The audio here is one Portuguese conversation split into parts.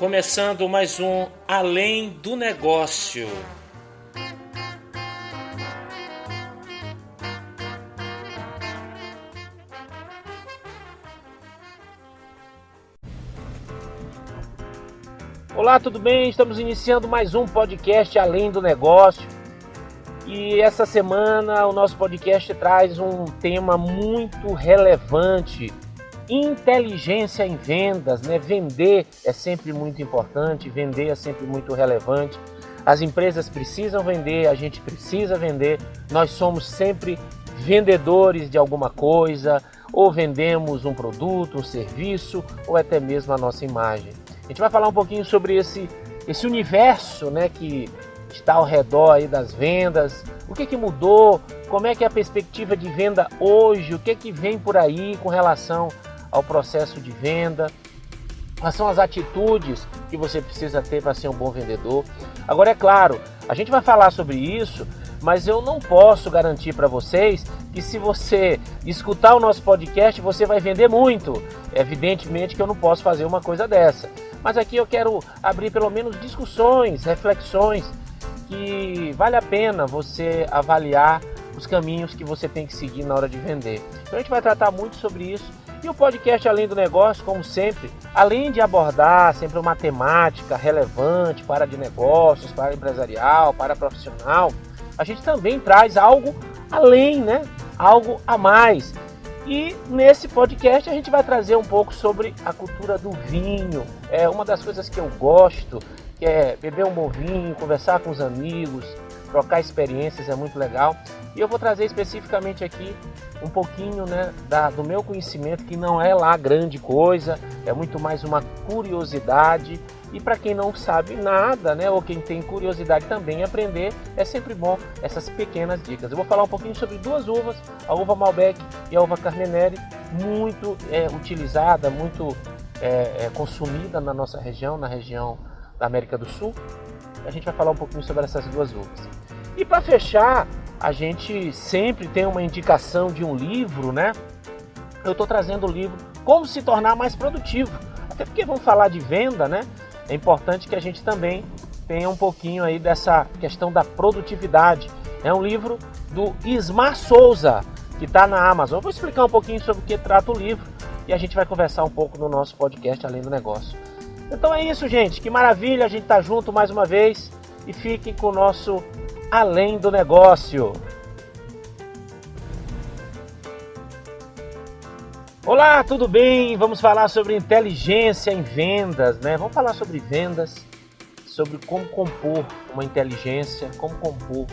Começando mais um Além do Negócio. Olá, tudo bem? Estamos iniciando mais um podcast Além do Negócio. E essa semana o nosso podcast traz um tema muito relevante: inteligência em vendas, né? Vender é sempre muito importante, vender é sempre muito relevante. As empresas precisam vender, a gente precisa vender. Nós somos sempre vendedores de alguma coisa, ou vendemos um produto, um serviço, ou até mesmo a nossa imagem. A gente vai falar um pouquinho sobre esse universo, né, que está ao redor aí das vendas, o que mudou, como é que é a perspectiva de venda hoje, o que vem por aí com relação ao processo de venda, quais são as atitudes que você precisa ter para ser um bom vendedor. Agora, é claro, a gente vai falar sobre isso, mas eu não posso garantir para vocês que se você escutar o nosso podcast, você vai vender muito. Evidentemente que eu não posso fazer uma coisa dessa. Mas aqui eu quero abrir pelo menos discussões, reflexões, que vale a pena você avaliar os caminhos que você tem que seguir na hora de vender. Então a gente vai tratar muito sobre isso. E o podcast Além do Negócio, como sempre, além de abordar sempre uma temática relevante para de negócios, para empresarial, para profissional, a gente também traz algo além, né? Algo a mais. E nesse podcast a gente vai trazer um pouco sobre a cultura do vinho. É uma das coisas que eu gosto, que é beber um bom vinho, conversar com os amigos, trocar experiências, é muito legal. E eu vou trazer especificamente aqui um pouquinho, né, do meu conhecimento, que não é lá grande coisa, é muito mais uma curiosidade. E para quem não sabe nada, né, ou quem tem curiosidade também em aprender, é sempre bom essas pequenas dicas. Eu vou falar um pouquinho sobre duas uvas, a uva Malbec e a uva Carmenere, muito utilizada, muito consumida na nossa região, na região da América do Sul. A gente vai falar um pouquinho sobre essas duas uvas. E para fechar, a gente sempre tem uma indicação de um livro, né? Eu estou trazendo o livro Como se tornar mais produtivo. Até porque vamos falar de venda, né? É importante que a gente também tenha um pouquinho aí dessa questão da produtividade. É um livro do Ismar Souza, que está na Amazon. Eu vou explicar um pouquinho sobre o que trata o livro e a gente vai conversar um pouco no nosso podcast Além do Negócio. Então é isso, gente. Que maravilha a gente estar junto mais uma vez e fiquem com o nosso Além do Negócio. Olá, tudo bem? Vamos falar sobre inteligência em vendas, né? Vamos falar sobre vendas, sobre como compor uma inteligência, como compor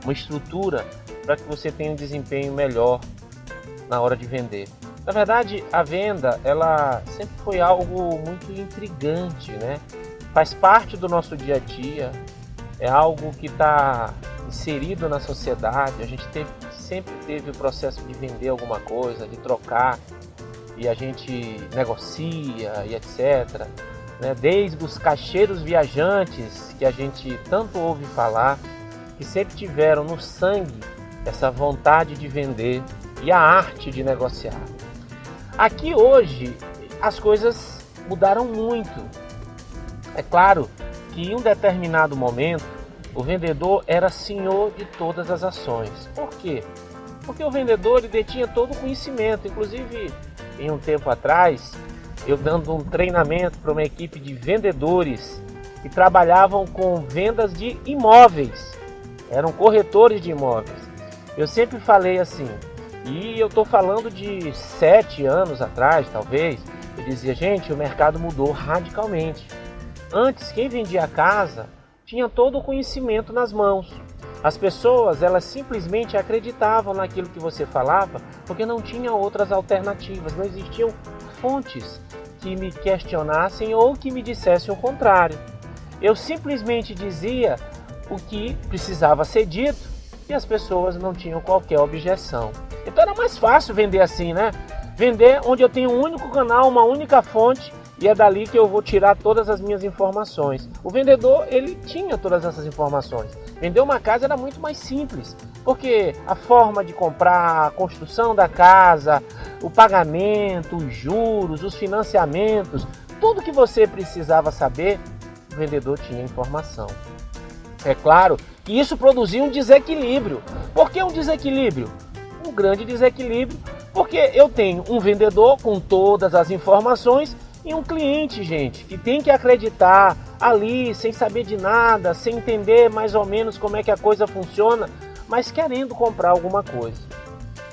uma estrutura para que você tenha um desempenho melhor na hora de vender. Na verdade, a venda, ela sempre foi algo muito intrigante, né? Faz parte do nosso dia a dia, é algo que está inserido na sociedade. A gente sempre teve o processo de vender alguma coisa, de trocar, e a gente negocia e etc. Né? Desde os caixeiros viajantes, que a gente tanto ouve falar, que sempre tiveram no sangue essa vontade de vender e a arte de negociar. Aqui hoje as coisas mudaram muito. É claro que em um determinado momento o vendedor era senhor de todas as ações. Por quê? Porque o vendedor ele detinha todo o conhecimento. Inclusive, em um tempo atrás, eu dando um treinamento para uma equipe de vendedores que trabalhavam com vendas de imóveis. Eram corretores de imóveis. Eu sempre falei assim, e eu estou falando de 7 anos atrás, talvez, eu dizia, gente, o mercado mudou radicalmente. Antes, quem vendia casa tinha todo o conhecimento nas mãos. As pessoas, elas simplesmente acreditavam naquilo que você falava, porque não tinha outras alternativas, não existiam fontes que me questionassem ou que me dissessem o contrário. Eu simplesmente dizia o que precisava ser dito e as pessoas não tinham qualquer objeção. Então era mais fácil vender assim, né? Vender onde eu tenho um único canal, uma única fonte, e é dali que eu vou tirar todas as minhas informações. O vendedor, ele tinha todas essas informações. Vender uma casa era muito mais simples, porque a forma de comprar, a construção da casa, o pagamento, os juros, os financiamentos, tudo que você precisava saber, o vendedor tinha informação. É claro que isso produzia um desequilíbrio. Por que um desequilíbrio? Um grande desequilíbrio, porque eu tenho um vendedor com todas as informações e um cliente, gente, que tem que acreditar ali, sem saber de nada, sem entender mais ou menos como é que a coisa funciona, mas querendo comprar alguma coisa.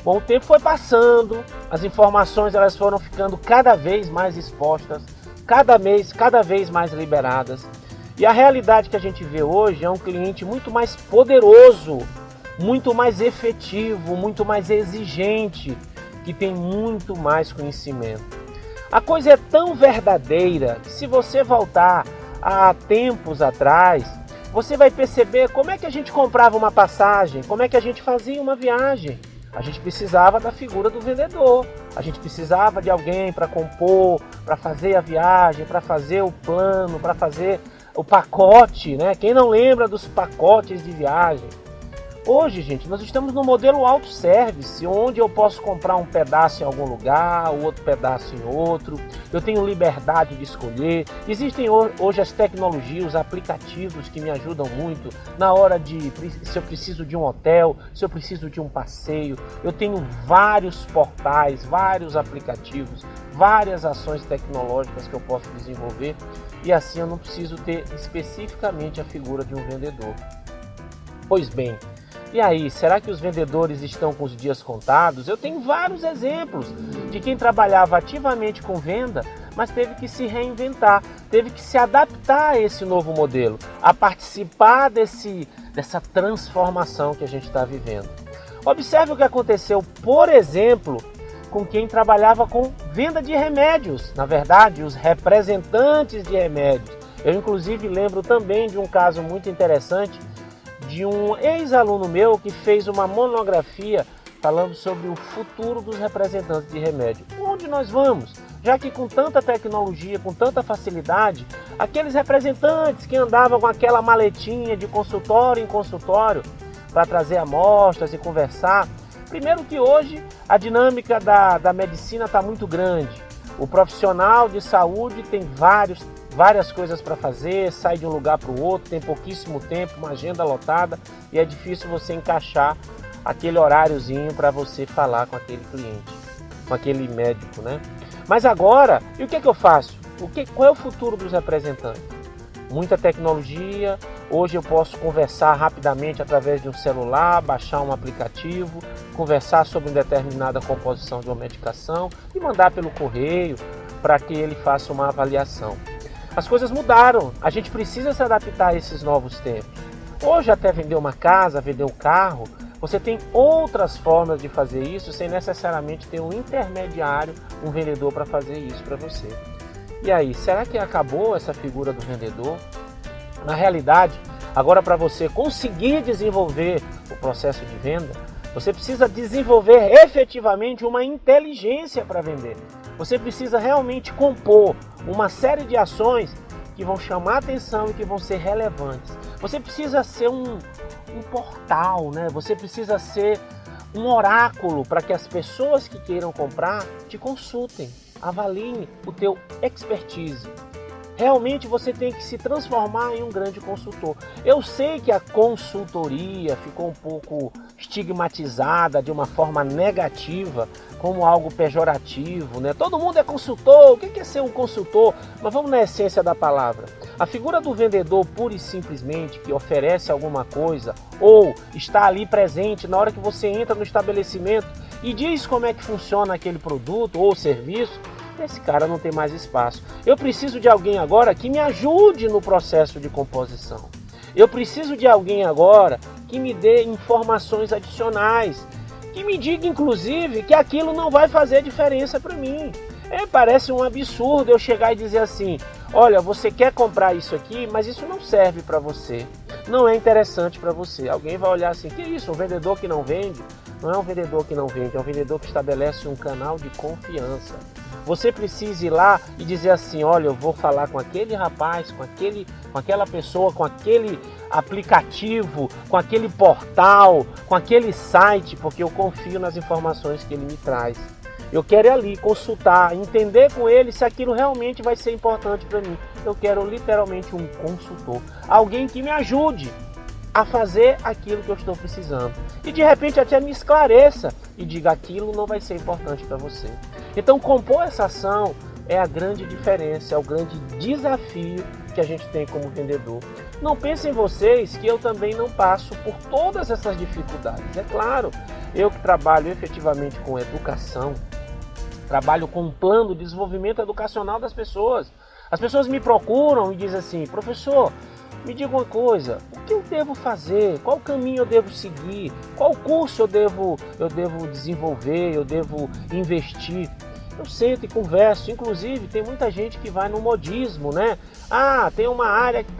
Bom, o tempo foi passando, as informações elas foram ficando cada vez mais expostas, cada vez mais liberadas. E a realidade que a gente vê hoje é um cliente muito mais poderoso, muito mais efetivo, muito mais exigente, que tem muito mais conhecimento. A coisa é tão verdadeira que se você voltar a tempos atrás, você vai perceber como é que a gente comprava uma passagem, como é que a gente fazia uma viagem. A gente precisava da figura do vendedor, a gente precisava de alguém para compor, para fazer a viagem, para fazer o plano, para fazer o pacote, né? Quem não lembra dos pacotes de viagem? Hoje, gente, nós estamos no modelo autosservice, onde eu posso comprar um pedaço em algum lugar, o outro pedaço em outro. Eu tenho liberdade de escolher. Existem hoje as tecnologias, os aplicativos que me ajudam muito na hora de, se eu preciso de um hotel, se eu preciso de um passeio. Eu tenho vários portais, vários aplicativos, várias ações tecnológicas que eu posso desenvolver e assim eu não preciso ter especificamente a figura de um vendedor. Pois bem, e aí, será que os vendedores estão com os dias contados? Eu tenho vários exemplos de quem trabalhava ativamente com venda, mas teve que se reinventar, teve que se adaptar a esse novo modelo, a participar dessa transformação que a gente está vivendo. Observe o que aconteceu, por exemplo, com quem trabalhava com venda de remédios, na verdade, os representantes de remédios. Eu, inclusive, lembro também de um caso muito interessante de um ex-aluno meu que fez uma monografia falando sobre o futuro dos representantes de remédio. Onde nós vamos? Já que com tanta tecnologia, com tanta facilidade, aqueles representantes que andavam com aquela maletinha de consultório em consultório para trazer amostras e conversar. Primeiro que hoje a dinâmica da medicina está muito grande. O profissional de saúde tem várias coisas para fazer, sai de um lugar para o outro, tem pouquíssimo tempo, uma agenda lotada e é difícil você encaixar aquele horáriozinho para você falar com aquele cliente, com aquele médico, né? Mas agora, e o que é que eu faço? Qual é o futuro dos representantes? Muita tecnologia, hoje eu posso conversar rapidamente através de um celular, baixar um aplicativo, conversar sobre uma determinada composição de uma medicação e mandar pelo correio para que ele faça uma avaliação. As coisas mudaram, a gente precisa se adaptar a esses novos tempos. Hoje até vender uma casa, vender um carro, você tem outras formas de fazer isso sem necessariamente ter um intermediário, um vendedor para fazer isso para você. E aí, será que acabou essa figura do vendedor? Na realidade, agora para você conseguir desenvolver o processo de venda, você precisa desenvolver efetivamente uma inteligência para vender. Você precisa realmente compor uma série de ações que vão chamar atenção e que vão ser relevantes. Você precisa ser um portal, né? Você precisa ser um oráculo para que as pessoas que queiram comprar te consultem, avaliem o teu expertise. Realmente você tem que se transformar em um grande consultor. Eu sei que a consultoria ficou um pouco estigmatizada de uma forma negativa, como algo pejorativo, né? Todo mundo é consultor, o que é ser um consultor? Mas vamos na essência da palavra. A figura do vendedor pura e simplesmente que oferece alguma coisa ou está ali presente na hora que você entra no estabelecimento e diz como é que funciona aquele produto ou serviço, esse cara não tem mais espaço. Eu preciso de alguém agora que me ajude no processo de composição. Eu preciso de alguém agora que me dê informações adicionais, que me diga inclusive que aquilo não vai fazer diferença para mim. Parece um absurdo eu chegar e dizer assim, olha, você quer comprar isso aqui, mas isso não serve para você, não é interessante para você. Alguém vai olhar assim, que isso, um vendedor que não vende? Não é um vendedor que não vende, é um vendedor que estabelece um canal de confiança. Você precisa ir lá e dizer assim, olha, eu vou falar com aquele rapaz, com aquela pessoa, com aquele aplicativo, com aquele portal, com aquele site, porque eu confio nas informações que ele me traz. Eu quero ir ali, consultar, entender com ele se aquilo realmente vai ser importante para mim. Eu quero literalmente um consultor, alguém que me ajude a fazer aquilo que eu estou precisando. E de repente até me esclareça e diga aquilo não vai ser importante para você. Então compor essa ação é a grande diferença, é o grande desafio que a gente tem como vendedor. Não pensem vocês que eu também não passo por todas essas dificuldades. É claro, eu que trabalho efetivamente com educação, trabalho com um plano de desenvolvimento educacional das pessoas. As pessoas me procuram e dizem assim, professor, me diga uma coisa, o que eu devo fazer? Qual caminho eu devo seguir? Qual curso eu devo desenvolver, eu devo investir? Eu sento e converso, inclusive tem muita gente que vai no modismo, né? Ah, tem uma área que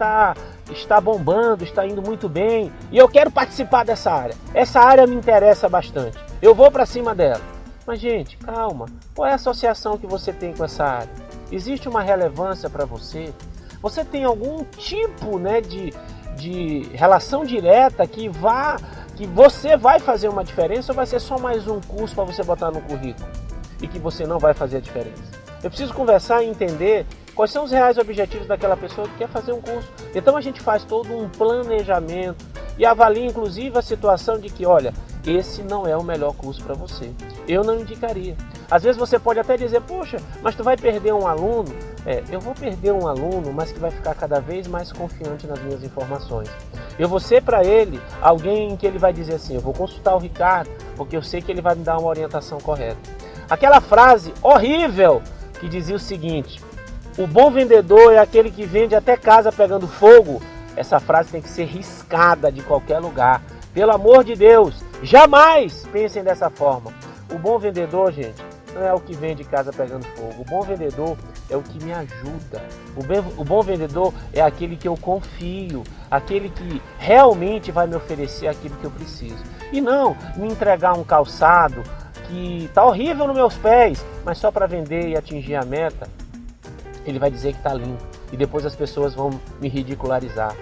está bombando, está indo muito bem e eu quero participar dessa área. Essa área me interessa bastante, eu vou para cima dela. Mas gente, calma, qual é a associação que você tem com essa área? Existe uma relevância para você? Você tem algum tipo, né, de relação direta que você vai fazer uma diferença ou vai ser só mais um curso para você botar no currículo e que você não vai fazer a diferença? Eu preciso conversar e entender quais são os reais objetivos daquela pessoa que quer fazer um curso. Então a gente faz todo um planejamento e avalia inclusive a situação de que, olha, esse não é o melhor curso para você. Eu não indicaria. Às vezes você pode até dizer, poxa, mas tu vai perder um aluno. Eu vou perder um aluno, mas que vai ficar cada vez mais confiante nas minhas informações. Eu vou ser para ele alguém que ele vai dizer assim, eu vou consultar o Ricardo, porque eu sei que ele vai me dar uma orientação correta. Aquela frase horrível que dizia o seguinte, o bom vendedor é aquele que vende até casa pegando fogo. Essa frase tem que ser riscada de qualquer lugar. Pelo amor de Deus, jamais pensem dessa forma. O bom vendedor, gente, não é o que vende casa pegando fogo. O bom vendedor é o que me ajuda. O bom vendedor é aquele que eu confio, aquele que realmente vai me oferecer aquilo que eu preciso. E não me entregar um calçado que está horrível nos meus pés, mas só para vender e atingir a meta, ele vai dizer que está lindo. E depois as pessoas vão me ridicularizar.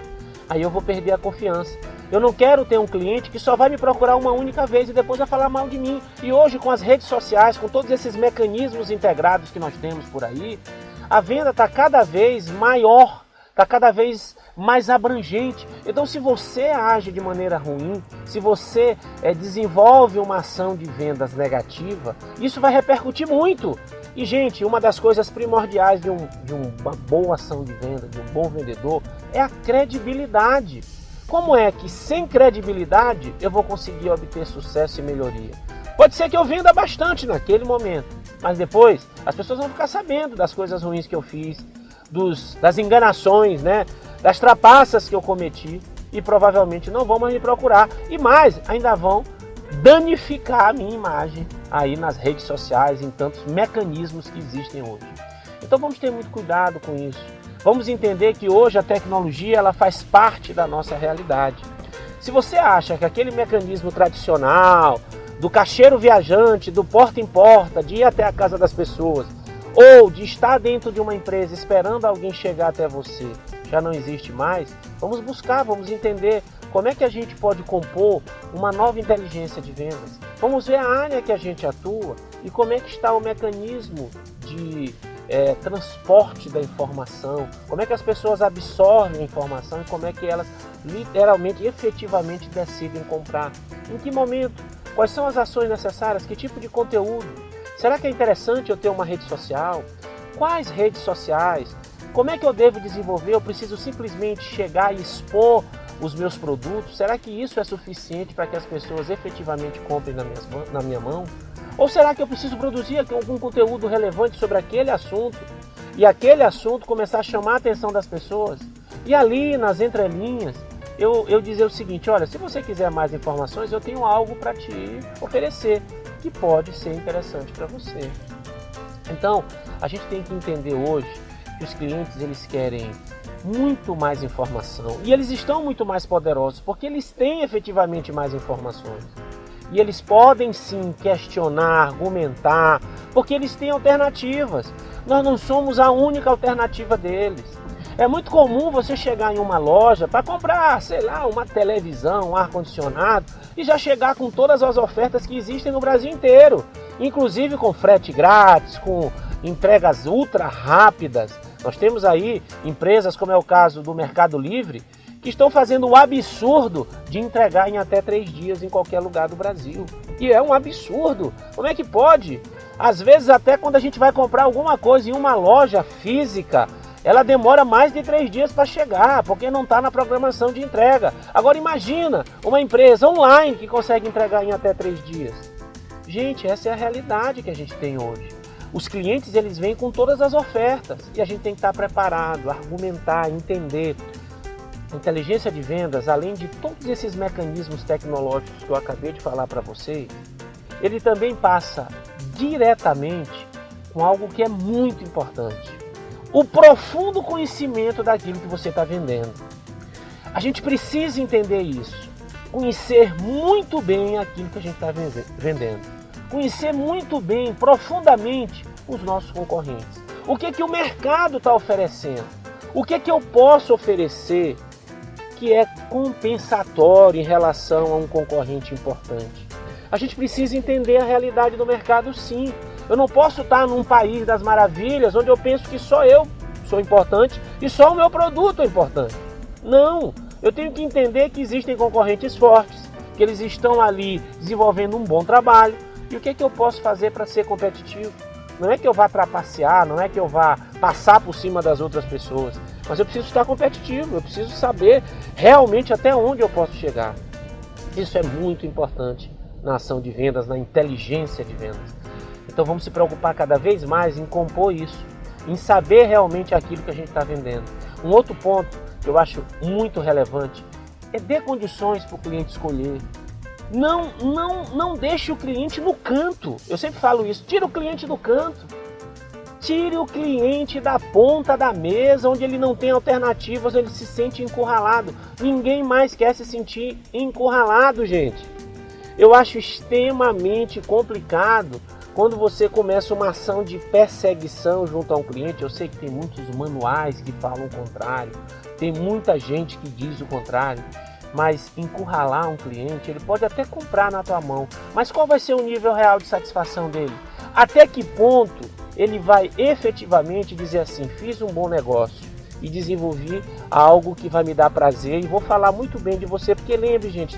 Aí eu vou perder a confiança. Eu não quero ter um cliente que só vai me procurar uma única vez e depois vai falar mal de mim. E hoje com as redes sociais, com todos esses mecanismos integrados que nós temos por aí, a venda está cada vez maior, está cada vez mais abrangente. Então se você age de maneira ruim, se você desenvolve uma ação de vendas negativa, isso vai repercutir muito. E gente, uma das coisas primordiais de uma boa ação de venda, de um bom vendedor, é a credibilidade. Como é que sem credibilidade eu vou conseguir obter sucesso e melhoria? Pode ser que eu venda bastante naquele momento, mas depois as pessoas vão ficar sabendo das coisas ruins que eu fiz, das enganações, né? Das trapaças que eu cometi e provavelmente não vão mais me procurar. E mais, ainda vão danificar a minha imagem aí nas redes sociais, em tantos mecanismos que existem hoje. Então vamos ter muito cuidado com isso. Vamos entender que hoje a tecnologia ela faz parte da nossa realidade. Se você acha que aquele mecanismo tradicional, do caixeiro viajante, do porta em porta, de ir até a casa das pessoas, ou de estar dentro de uma empresa esperando alguém chegar até você, já não existe mais, vamos buscar, vamos entender como é que a gente pode compor uma nova inteligência de vendas. Vamos ver a área que a gente atua e como é que está o mecanismo de transporte da informação, como é que as pessoas absorvem a informação e como é que elas literalmente, efetivamente decidem comprar. Em que momento? Quais são as ações necessárias? Que tipo de conteúdo? Será que é interessante eu ter uma rede social? Quais redes sociais? Como é que eu devo desenvolver? Eu preciso simplesmente chegar e expor os meus produtos? Será que isso é suficiente para que as pessoas efetivamente comprem na minha mão? Ou será que eu preciso produzir algum conteúdo relevante sobre aquele assunto e aquele assunto começar a chamar a atenção das pessoas? E ali, nas entrelinhas, eu dizer o seguinte, olha, se você quiser mais informações, eu tenho algo para te oferecer que pode ser interessante para você. Então, a gente tem que entender hoje que os clientes eles querem muito mais informação e eles estão muito mais poderosos porque eles têm efetivamente mais informações. E eles podem sim questionar, argumentar, porque eles têm alternativas. Nós não somos a única alternativa deles. É muito comum você chegar em uma loja para comprar, sei lá, uma televisão, um ar-condicionado e já chegar com todas as ofertas que existem no Brasil inteiro. inclusive com frete grátis, com entregas ultra rápidas. Nós temos aí empresas, como é o caso do Mercado Livre, que estão fazendo o absurdo de entregar em até 3 dias em qualquer lugar do Brasil. E é um absurdo. Como é que pode? Às vezes até quando a gente vai comprar alguma coisa em uma loja física, ela demora mais de 3 dias para chegar, porque não está na programação de entrega. Agora imagina uma empresa online que consegue entregar em até 3 dias. Gente, essa é a realidade que a gente tem hoje. Os clientes, eles vêm com todas as ofertas e a gente tem que estar preparado, argumentar, entender. A inteligência de vendas, além de todos esses mecanismos tecnológicos que eu acabei de falar para vocês, ele também passa diretamente com algo que é muito importante. O profundo conhecimento daquilo que você está vendendo. A gente precisa entender isso. Conhecer muito bem aquilo que a gente está vendendo. Conhecer muito bem, profundamente, os nossos concorrentes. O que o mercado está oferecendo? O que eu posso oferecer que é compensatório em relação a um concorrente importante? A gente precisa entender a realidade do mercado, sim. Eu não posso estar num país das maravilhas onde eu penso que só eu sou importante e só o meu produto é importante. Não, eu tenho que entender que existem concorrentes fortes, que eles estão ali desenvolvendo um bom trabalho. E o que eu posso fazer para ser competitivo? Não é que eu vá trapacear, não é que eu vá passar por cima das outras pessoas, mas eu preciso estar competitivo, eu preciso saber realmente até onde eu posso chegar. Isso é muito importante na ação de vendas, na inteligência de vendas. Então vamos se preocupar cada vez mais em compor isso, em saber realmente aquilo que a gente está vendendo. Um outro ponto que eu acho muito relevante é dar condições para o cliente escolher. Não deixe o cliente no canto. Eu sempre falo isso, tira o cliente do canto. Tire o cliente da ponta da mesa, onde ele não tem alternativas, ele se sente encurralado. Ninguém mais quer se sentir encurralado, gente. Eu acho extremamente complicado quando você começa uma ação de perseguição junto a um cliente. Eu sei que tem muitos manuais que falam o contrário, tem muita gente que diz o contrário, mas encurralar um cliente, ele pode até comprar na tua mão, mas qual vai ser o nível real de satisfação dele? Até que ponto ele vai efetivamente dizer assim, fiz um bom negócio e desenvolvi algo que vai me dar prazer e vou falar muito bem de você, porque lembre, gente,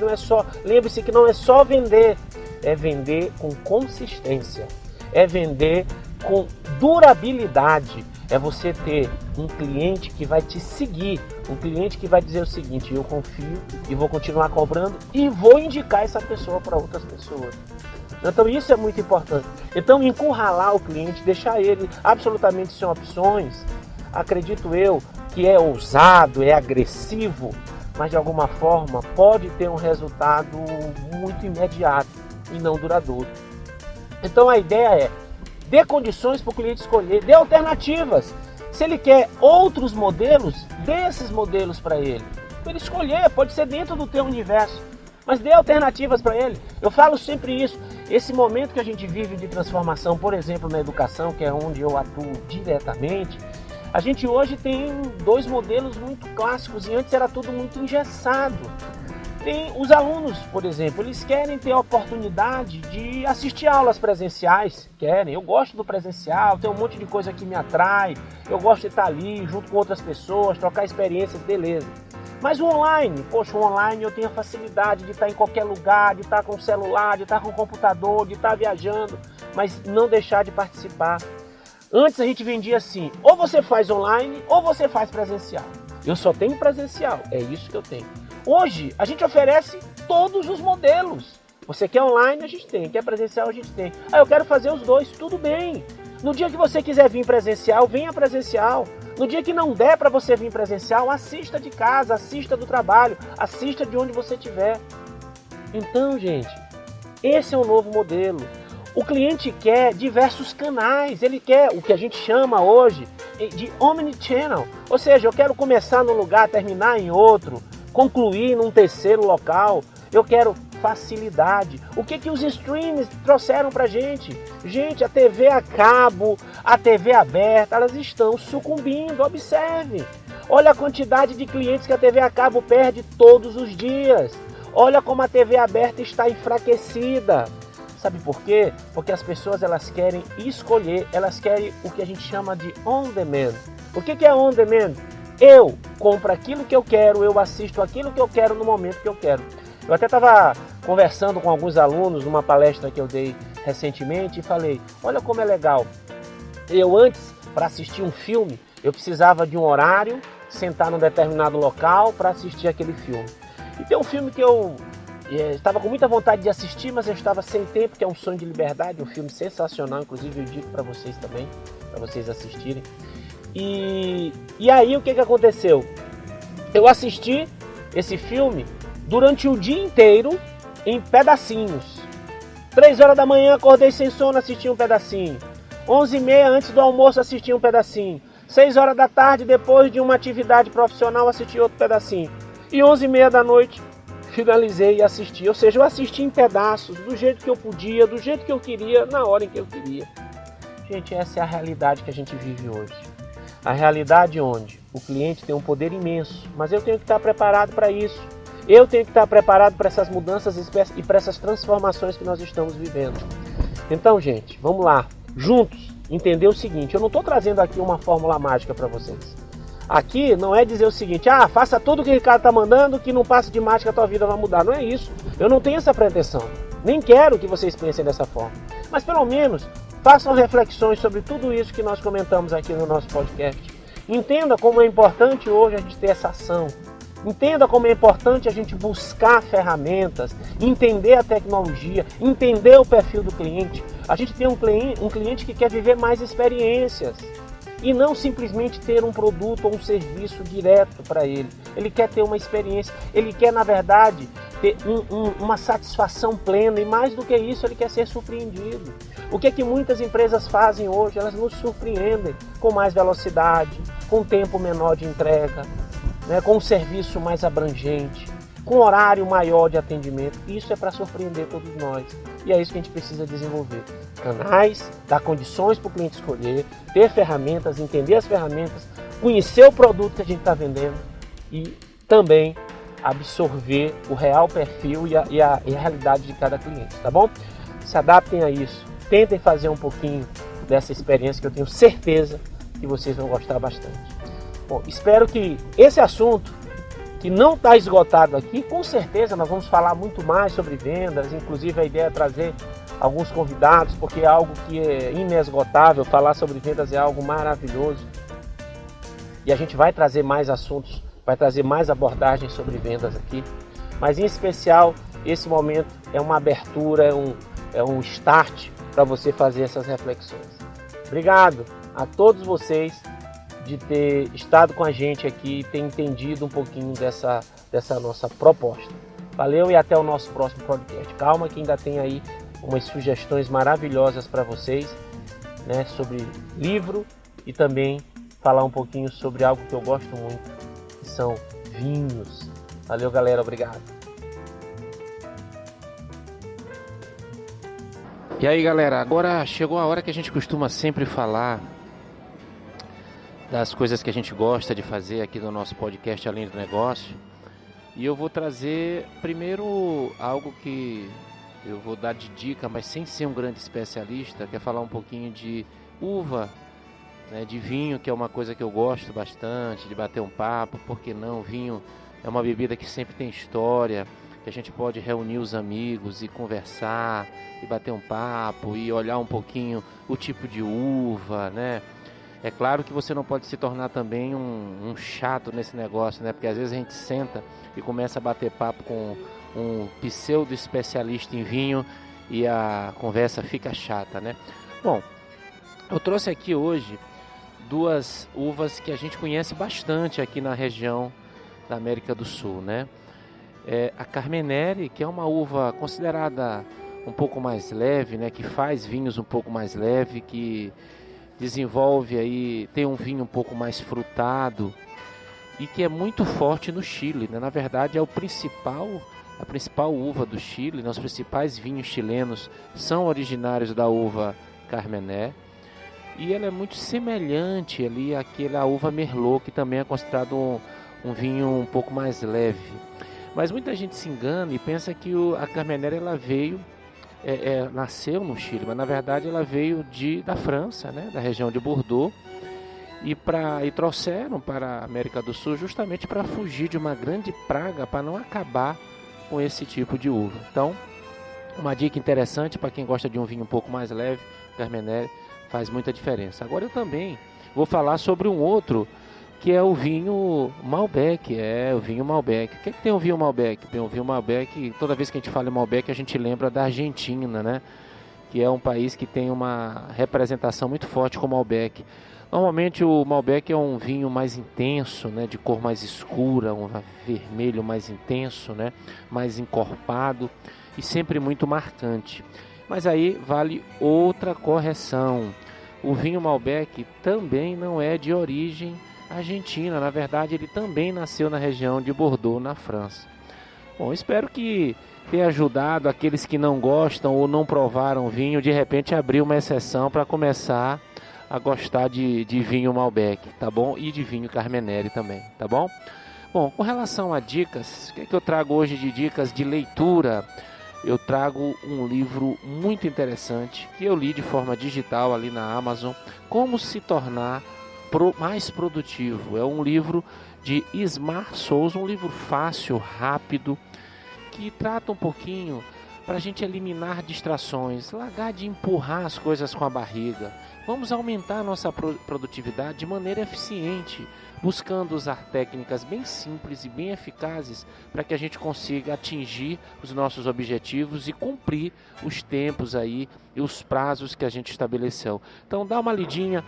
lembre-se que não é só vender, é vender com consistência, é vender com durabilidade, é você ter um cliente que vai te seguir, um cliente que vai dizer o seguinte, eu confio e vou continuar cobrando e vou indicar essa pessoa para outras pessoas. Então isso é muito importante. Então encurralar o cliente, deixar ele absolutamente sem opções, acredito eu que é ousado, é agressivo, mas de alguma forma pode ter um resultado muito imediato e não duradouro. Então a ideia é, dê condições para o cliente escolher, dê alternativas. Se ele quer outros modelos, dê esses modelos para ele. Para ele escolher, pode ser dentro do teu universo, mas dê alternativas para ele. Eu falo sempre isso. Esse momento que a gente vive de transformação, por exemplo, na educação, que é onde eu atuo diretamente, a gente hoje tem 2 modelos muito clássicos e antes era tudo muito engessado. Tem os alunos, por exemplo, eles querem ter a oportunidade de assistir aulas presenciais, eu gosto do presencial, tem um monte de coisa que me atrai, eu gosto de estar ali junto com outras pessoas, trocar experiências, beleza. Mas o online, o online eu tenho a facilidade de estar em qualquer lugar, de estar com o celular, de estar com o computador, de estar viajando, mas não deixar de participar. Antes a gente vendia assim, ou você faz online ou você faz presencial. Eu só tenho presencial, é isso que eu tenho. Hoje a gente oferece todos os modelos. Você quer online, a gente tem, quer presencial, a gente tem. Eu quero fazer os 2, tudo bem. No dia que você quiser vir presencial, venha presencial. No dia que não der para você vir presencial, assista de casa, assista do trabalho, assista de onde você estiver. Então, gente, esse é o novo modelo. O cliente quer diversos canais, ele quer o que a gente chama hoje de omnichannel. Ou seja, eu quero começar num lugar, terminar em outro, concluir num terceiro local. Eu quero facilidade. O que os streams trouxeram pra gente? Gente, a TV a cabo, a TV aberta, elas estão sucumbindo, observe. Olha a quantidade de clientes que a TV a cabo perde todos os dias. Olha como a TV aberta está enfraquecida. Sabe por quê? Porque as pessoas elas querem escolher, elas querem o que a gente chama de on demand. O que é on demand? Eu compro aquilo que eu quero, eu assisto aquilo que eu quero no momento que eu quero. Eu até estava conversando com alguns alunos numa palestra que eu dei recentemente e falei, olha como é legal. Eu antes, para assistir um filme, eu precisava de um horário, sentar num determinado local para assistir aquele filme. E tem um filme que eu estava com muita vontade de assistir, mas eu estava sem tempo, que é Um Sonho de Liberdade, um filme sensacional, inclusive eu digo para vocês também, para vocês assistirem. E aí o que aconteceu? Eu assisti esse filme durante o dia inteiro em pedacinhos. 3 horas da manhã acordei sem sono, assisti um pedacinho. 11h30 antes do almoço assisti um pedacinho. 6 horas da tarde depois de uma atividade profissional assisti outro pedacinho. E 11h30 da noite finalizei e assisti. Ou seja, eu assisti em pedaços, do jeito que eu podia, do jeito que eu queria, na hora em que eu queria. Gente, essa é a realidade que a gente vive hoje. A realidade onde o cliente tem um poder imenso, mas eu tenho que estar preparado para isso. Eu tenho que estar preparado para essas mudanças e para essas transformações que nós estamos vivendo. Então, gente, vamos lá, juntos, entender o seguinte, eu não estou trazendo aqui uma fórmula mágica para vocês. Aqui não é dizer o seguinte, faça tudo o que o Ricardo está mandando, que não passe de mágica a tua vida vai mudar. Não é isso, eu não tenho essa pretensão, nem quero que vocês pensem dessa forma. Mas pelo menos façam reflexões sobre tudo isso que nós comentamos aqui no nosso podcast. Entenda como é importante hoje a gente ter essa ação. Entenda como é importante a gente buscar ferramentas, entender a tecnologia, entender o perfil do cliente. A gente tem um cliente que quer viver mais experiências e não simplesmente ter um produto ou um serviço direto para ele. Ele quer ter uma experiência, ele quer, na verdade, ter uma satisfação plena e mais do que isso, ele quer ser surpreendido. O que muitas empresas fazem hoje? Elas nos surpreendem com mais velocidade, com tempo menor de entrega, com um serviço mais abrangente, com horário maior de atendimento. Isso é para surpreender todos nós. E é isso que a gente precisa desenvolver. Canais, dar condições para o cliente escolher, ter ferramentas, entender as ferramentas, conhecer o produto que a gente está vendendo e também absorver o real perfil e a realidade de cada cliente, tá bom? Se adaptem a isso. Tentem fazer um pouquinho dessa experiência que eu tenho certeza que vocês vão gostar bastante. Bom, espero que esse assunto, que não está esgotado aqui, com certeza nós vamos falar muito mais sobre vendas, inclusive a ideia é trazer alguns convidados, porque é algo que é inesgotável, falar sobre vendas é algo maravilhoso. E a gente vai trazer mais assuntos, vai trazer mais abordagens sobre vendas aqui, mas em especial esse momento é uma abertura, é um start para você fazer essas reflexões. Obrigado a todos vocês de ter estado com a gente aqui e ter entendido um pouquinho dessa nossa proposta. Valeu e até o nosso próximo podcast. Calma que ainda tem aí umas sugestões maravilhosas para vocês, sobre livro e também falar um pouquinho sobre algo que eu gosto muito, que são vinhos. Valeu, galera. Obrigado. E aí, galera, agora chegou a hora que a gente costuma sempre falar das coisas que a gente gosta de fazer aqui no nosso podcast Além do Negócio. E eu vou trazer primeiro algo que eu vou dar de dica, mas sem ser um grande especialista, que é falar um pouquinho de uva, de vinho, que é uma coisa que eu gosto bastante, de bater um papo. Por que não? Vinho é uma bebida que sempre tem história, que a gente pode reunir os amigos e conversar, e bater um papo, e olhar um pouquinho o tipo de uva, É claro que você não pode se tornar também um chato nesse negócio, Porque às vezes a gente senta e começa a bater papo com um pseudo especialista em vinho e a conversa fica chata, Bom, eu trouxe aqui hoje 2 uvas que a gente conhece bastante aqui na região da América do Sul, A Carmenere, que é uma uva considerada um pouco mais leve, que faz vinhos um pouco mais leve, que desenvolve aí, tem um vinho um pouco mais frutado e que é muito forte no Chile, Na verdade é a principal uva do Chile, Os principais vinhos chilenos são originários da uva Carmené e ela é muito semelhante ali àquela uva Merlot, que também é considerado um vinho um pouco mais leve. Mas muita gente se engana e pensa que a Carmené ela veio nasceu no Chile, mas na verdade ela veio da França, né, da região de Bordeaux, e trouxeram para a América do Sul justamente para fugir de uma grande praga, para não acabar com esse tipo de uva. Então, uma dica interessante para quem gosta de um vinho um pouco mais leve, Carmenere, faz muita diferença. Agora eu também vou falar sobre um outro, que é o vinho Malbec. O vinho Malbec. O que tem o vinho Malbec? Tem o vinho Malbec, toda vez que a gente fala em Malbec, a gente lembra da Argentina, né? Que é um país que tem uma representação muito forte com o Malbec. Normalmente o Malbec é um vinho mais intenso, né, de cor mais escura, um vermelho mais intenso, né, mais encorpado e sempre muito marcante. Mas aí vale outra correção. O vinho Malbec também não é de origem argentina. Na verdade, ele também nasceu na região de Bordeaux, na França. Bom, espero que tenha ajudado aqueles que não gostam ou não provaram vinho, de repente abrir uma exceção para começar a gostar de vinho Malbec, tá bom? E de vinho Carmenere também, tá bom? Bom, com relação a dicas, o que eu trago hoje de dicas de leitura? Eu trago um livro muito interessante que eu li de forma digital ali na Amazon, Como se tornar mais produtivo. É um livro de Ismar Souza, um livro fácil, rápido, que trata um pouquinho para a gente eliminar distrações, largar de empurrar as coisas com a barriga. Vamos aumentar a nossa produtividade de maneira eficiente, buscando usar técnicas bem simples e bem eficazes para que a gente consiga atingir os nossos objetivos e cumprir os tempos aí e os prazos que a gente estabeleceu. Então dá uma lidinha.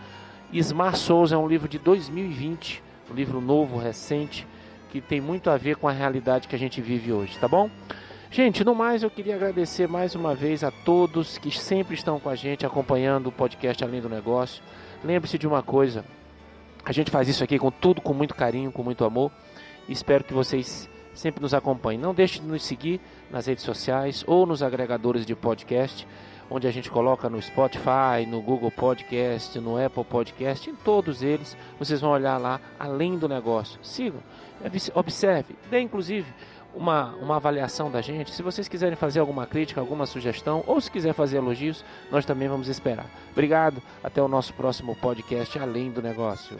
Ismar Souza é um livro de 2020, um livro novo, recente, que tem muito a ver com a realidade que a gente vive hoje, tá bom? Gente, no mais, eu queria agradecer mais uma vez a todos que sempre estão com a gente, acompanhando o podcast Além do Negócio. Lembre-se de uma coisa, a gente faz isso aqui com muito carinho, com muito amor. Espero que vocês sempre nos acompanhem. Não deixe de nos seguir nas redes sociais ou nos agregadores de podcast, onde a gente coloca no Spotify, no Google Podcast, no Apple Podcast, em todos eles, vocês vão olhar lá, Além do Negócio. Sigam, observe, dê inclusive uma avaliação da gente. Se vocês quiserem fazer alguma crítica, alguma sugestão, ou se quiser fazer elogios, nós também vamos esperar. Obrigado, até o nosso próximo podcast Além do Negócio.